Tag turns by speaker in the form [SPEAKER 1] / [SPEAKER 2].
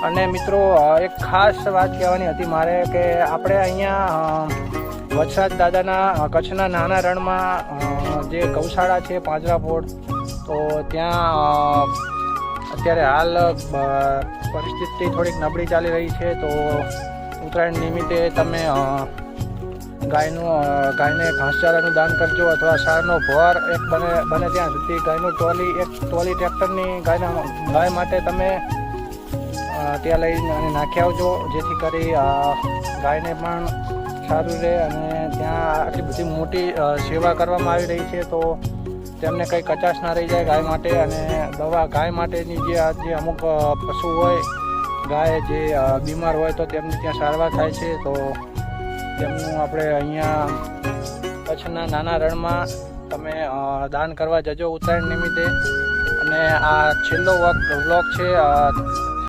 [SPEAKER 1] અને મિત્રો એક ખાસ વાત કહેવાની હતી મારે કે આપણે અહીંયા વરસાદ દાદાના કચ્છના નાના રણમાં જે ગૌશાળા છે પાંજરાપોળ, તો ત્યાં અત્યારે હાલ પરિસ્થિતિ થોડીક નબળી ચાલી રહી છે. તો ઉત્તરાયણ નિમિત્તે તમે ગાયને ઘાસચારાનું દાન કરજો, અથવા સારનો ભોર એક બને ત્યાં સુધી ગાયનું ટોલી ટ્રેક્ટરની ગાય માટે તમે ત્યાં લઈને નાખી આવજો, જેથી કરી ગાયને પણ સારું રહે. અને ત્યાં આટલી બધી મોટી સેવા કરવામાં આવી રહી છે, તો તેમને કંઈ કચાશ ના રહી જાય ગાય માટે. અને ગાય માટેની જે અમુક પશુ હોય, ગાય જે બીમાર હોય, તો તેમની ત્યાં સારવાર થાય છે. તો તેમનું આપણે અહીંયા કચ્છના નાના રણમાં તમે દાન કરવા જજો ઉત્તરાયણ નિમિત્તે. અને આ છેલ્લો વ્લોગ છે